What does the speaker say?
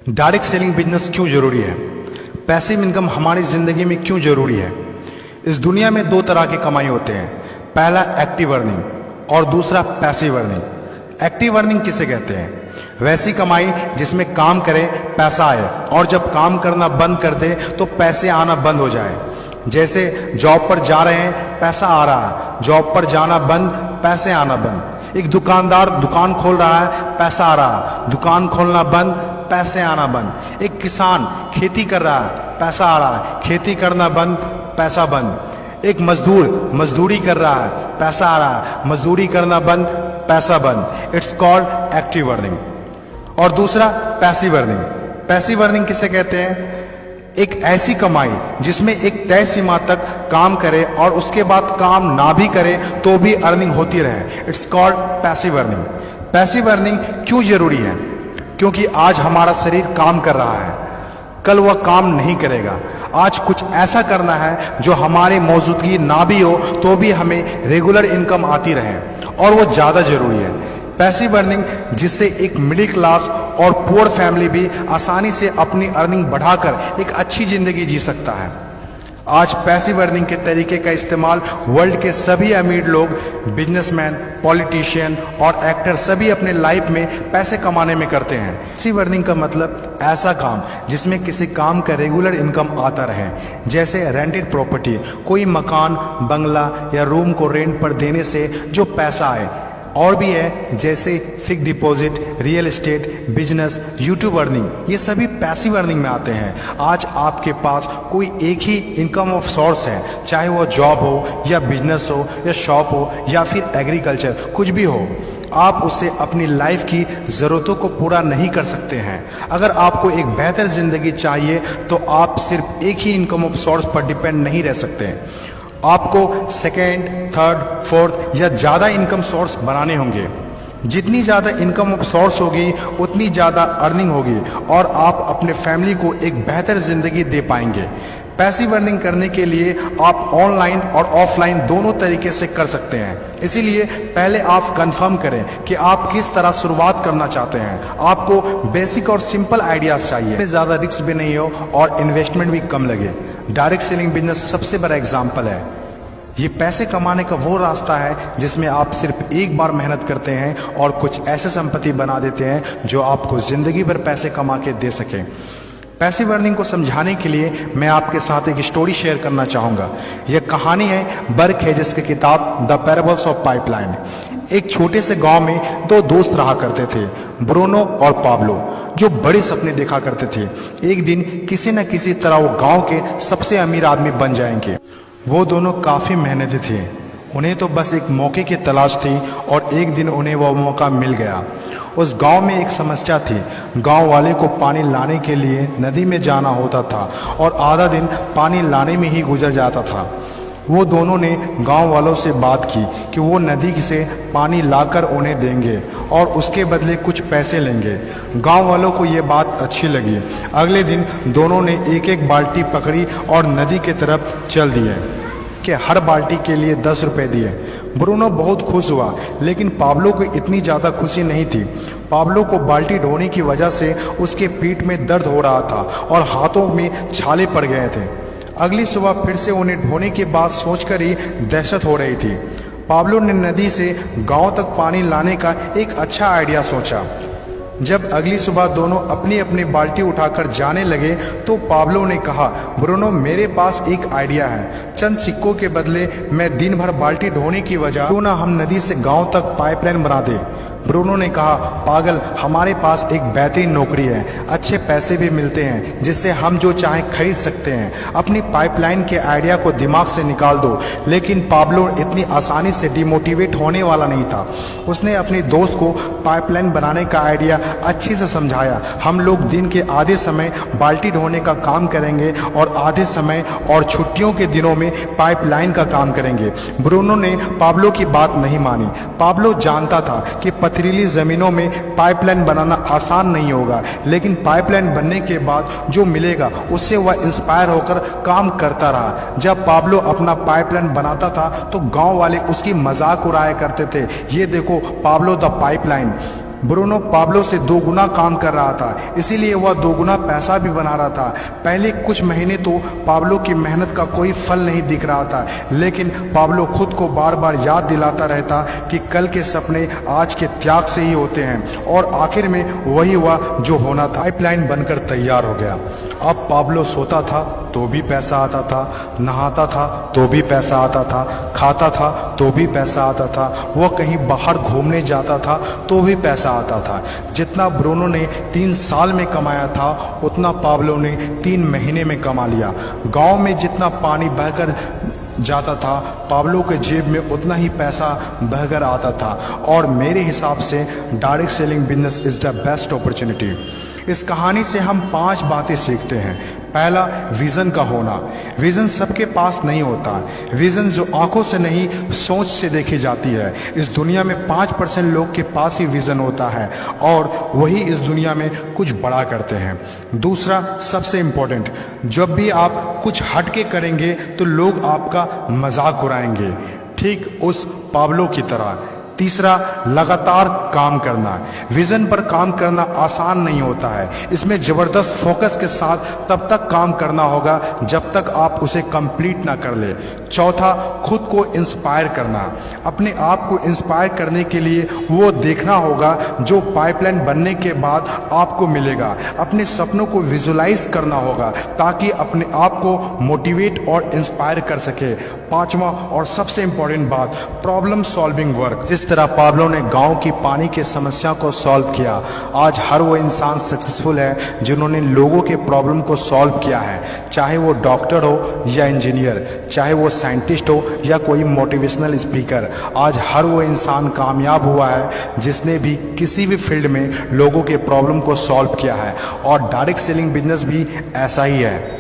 Direct selling business क्यों जरूरी है? पैसिव इनकम हमारी जिंदगी में क्यों जरूरी है? इस दुनिया में दो तरह के कमाई होते हैं, पहला एक्टिव अर्निंग और दूसरा पैसिव अर्निंग। एक्टिव अर्निंग किसे कहते हैं? वैसी कमाई जिसमें काम करे पैसा आए और जब काम करना बंद कर दे तो पैसे आना बंद हो जाए। जैसे जॉब पर जा रहे हैं, पैसा आ रहा है, जॉब पर जाना बंद, पैसे आना बंद। एक दुकानदार दुकान खोल रहा है, पैसा आ रहा है, दुकान खोलना बंद, पैसे आना बंद। एक किसान खेती कर रहा है, पैसा आ रहा है, खेती करना बंद, पैसा बंद। एक मजदूर मजदूरी कर रहा है, पैसा आ रहा है, मजदूरी करना बंद, पैसा बंद। It's called active earning. और दूसरा पैसिव अर्निंग। पैसिव अर्निंग किसे कहते हैं? एक ऐसी कमाई जिसमें एक तय सीमा तक काम करे और उसके बाद काम ना भी करे तो भी अर्निंग होती रहे। It's called passive earning. Passive earning क्यों जरूरी है? क्योंकि आज हमारा शरीर काम कर रहा है, कल वह काम नहीं करेगा। आज कुछ ऐसा करना है जो हमारी मौजूदगी ना भी हो तो भी हमें रेगुलर इनकम आती रहे, और वो ज्यादा जरूरी है। पैसिव अर्निंग जिससे एक मिडिल क्लास और पुअर फैमिली भी आसानी से अपनी अर्निंग बढ़ाकर एक अच्छी जिंदगी जी सकता है। आज पैसिव अर्निंग के तरीके का इस्तेमाल वर्ल्ड के सभी अमीर लोग, बिजनेसमैन, पॉलिटिशियन और एक्टर सभी अपने लाइफ में पैसे कमाने में करते हैं। पैसिव अर्निंग का मतलब ऐसा काम जिसमें किसी काम का रेगुलर इनकम आता रहे, जैसे रेंटेड प्रॉपर्टी, कोई मकान, बंगला या रूम को रेंट पर देने से जो पैसा आए। और भी है जैसे fix deposit, real estate, business, YouTube earning, ये सभी पैसिव अर्निंग में आते हैं। आज आपके पास कोई एक ही इनकम ऑफ सोर्स है, चाहे वो जॉब हो या बिजनेस हो या शॉप हो या फिर एग्रीकल्चर, कुछ भी हो। आप उससे अपनी लाइफ की ज़रूरतों को पूरा नहीं कर सकते हैं। अगर आपको एक बेहतर जिंदगी चाहिए तो आप सिर्फ एक ही इनकम ऑफ सोर्स पर डिपेंड नहीं रह सकते। आपको सेकेंड, थर्ड, फोर्थ या ज़्यादा इनकम सोर्स बनाने होंगे। जितनी ज़्यादा इनकम ऑफ सोर्स होगी उतनी ज़्यादा अर्निंग होगी और आप अपने फैमिली को एक बेहतर ज़िंदगी दे पाएंगे। पैसिव अर्निंग करने के लिए आप ऑनलाइन और ऑफलाइन दोनों तरीके से कर सकते हैं। इसीलिए पहले आप कंफर्म करें कि आप किस तरह शुरुआत करना चाहते हैं। आपको बेसिक और सिंपल आइडियाज चाहिए, ज़्यादा रिस्क भी नहीं हो और इन्वेस्टमेंट भी कम लगे। डायरेक्ट सेलिंग बिजनेस सबसे बड़ा एग्जाम्पल है। ये पैसे कमाने का वो रास्ता है जिसमें आप सिर्फ एक बार मेहनत करते हैं और कुछ ऐसे संपत्ति बना देते हैं जो आपको जिंदगी भर पैसे कमा के दे सके। पैसिव अर्निंग को समझाने के लिए मैं आपके साथ एक स्टोरी शेयर करना चाहूँगा। यह कहानी है बर्क हेजेस की किताब द पैराबल्स ऑफ पाइपलाइन। एक छोटे से गांव में दो दोस्त रहा करते थे, ब्रूनो और पाब्लो, जो बड़े सपने देखा करते थे। एक दिन किसी न किसी तरह वो गांव के सबसे अमीर आदमी बन जाएंगे। वो दोनों काफ़ी मेहनती थे, उन्हें तो बस एक मौके की तलाश थी और एक दिन उन्हें वह मौका मिल गया। उस गांव में एक समस्या थी। गांव वाले को पानी लाने के लिए नदी में जाना होता था और आधा दिन पानी लाने में ही गुजर जाता था। वो दोनों ने गांव वालों से बात की कि वो नदी से पानी लाकर उन्हें देंगे और उसके बदले कुछ पैसे लेंगे। गांव वालों को ये बात अच्छी लगी। अगले दिन दोनों ने एक एक बाल्टी पकड़ी और नदी की तरफ चल दिए कि हर बाल्टी के लिए 10 रुपए दिए। ब्रूनो बहुत खुश हुआ, लेकिन पाब्लो को इतनी ज़्यादा खुशी नहीं थी। पाब्लो को बाल्टी ढोने की वजह से उसके पीठ में दर्द हो रहा था और हाथों में छाले पड़ गए थे। अगली सुबह फिर से उन्हें ढोने के बाद सोचकर ही दहशत हो रही थी। पाब्लो ने नदी से गांव तक पानी लाने का एक अच्छा आइडिया सोचा। जब अगली सुबह दोनों अपनी अपनी बाल्टी उठाकर जाने लगे तो पाब्लो ने कहा, ब्रूनो मेरे पास एक आइडिया है। चंद सिक्कों के बदले मैं दिन भर बाल्टी ढोने की वजह क्यों ना हम नदी से गांव तक पाइपलाइन बना दें। ब्रूनो ने कहा, पागल, हमारे पास एक बेहतरीन नौकरी है, अच्छे पैसे भी मिलते हैं जिससे हम जो चाहें खरीद सकते हैं। अपनी पाइपलाइन के आइडिया को दिमाग से निकाल दो। लेकिन पाब्लो इतनी आसानी से डिमोटिवेट होने वाला नहीं था। उसने अपने दोस्त को पाइपलाइन बनाने का आइडिया अच्छे से समझाया। हम लोग दिन के आधे समय बाल्टी ढोने का काम करेंगे और आधे समय और छुट्टियों के दिनों में पाइपलाइन का काम करेंगे। ब्रूनो ने पाब्लो की बात नहीं मानी। पाब्लो जानता था कि पथरीली जमीनों में पाइपलाइन बनाना आसान नहीं होगा, लेकिन पाइपलाइन बनने के बाद जो मिलेगा उससे वह इंस्पायर होकर काम करता रहा। जब पाब्लो अपना पाइपलाइन बनाता था तो गांव वाले उसकी मजाक उड़ाया करते थे, ये देखो Pablo the pipeline. Bruno Pablo से 2 गुना काम कर रहा था, इसीलिए वह 2 गुना पैसा भी बना रहा था। पहले कुछ महीने तो पाब्लो की मेहनत का कोई फल नहीं दिख रहा था, लेकिन पाब्लो खुद को बार बार याद दिलाता रहता कि कल के सपने आज के त्याग से ही होते हैं, और आखिर में वही हुआ जो होना था। पाइपलाइन बनकर तैयार हो गया। अब पाब्लो सोता था तो भी पैसा आता था, नहाता था तो भी पैसा आता था, खाता था तो भी पैसा आता था, वह कहीं बाहर घूमने जाता था तो भी पैसा आता था। जितना ब्रूनो ने 3 साल में कमाया था उतना पाब्लो ने 3 महीने में कमा लिया। गांव में जितना पानी बहकर जाता था, पाब्लो के जेब में उतना ही पैसा बहकर आता था। और मेरे हिसाब से direct selling business is the best opportunity. इस कहानी से हम 5 बातें सीखते हैं। पहला, विजन का होना। विजन सबके पास नहीं होता। विजन जो आंखों से नहीं सोच से देखी जाती है। इस दुनिया में 5% लोग के पास ही विजन होता है और वही इस दुनिया में कुछ बड़ा करते हैं। दूसरा, सबसे इम्पोर्टेंट, जब भी आप कुछ हटके करेंगे तो लोग आपका मजाक उड़ाएंगे, ठीक उस पाब्लो की तरह। तीसरा, लगातार काम करना। विजन पर काम करना आसान नहीं होता है। इसमें जबरदस्त फोकस के साथ तब तक काम करना होगा जब तक आप उसे कंप्लीट ना कर ले। चौथा, खुद को इंस्पायर करना। अपने आप को इंस्पायर करने के लिए वो देखना होगा जो पाइपलाइन बनने के बाद आपको मिलेगा। अपने सपनों को विजुलाइज करना होगा ताकि अपने आप को मोटिवेट और इंस्पायर कर सके। पांचवा और सबसे इंपॉर्टेंट बात, प्रॉब्लम सॉल्विंग वर्क। जिस तरह पाब्लो ने गांव की पानी की समस्या को सॉल्व किया, आज हर वो इंसान सक्सेसफुल है जिन्होंने लोगों के प्रॉब्लम को सॉल्व किया है। चाहे वो डॉक्टर हो या इंजीनियर, चाहे वो साइंटिस्ट हो या कोई मोटिवेशनल स्पीकर, आज हर वो इंसान कामयाब हुआ है जिसने भी किसी भी फील्ड में लोगों के प्रॉब्लम को सॉल्व किया है। और डायरेक्ट सेलिंग बिजनेस भी ऐसा ही है।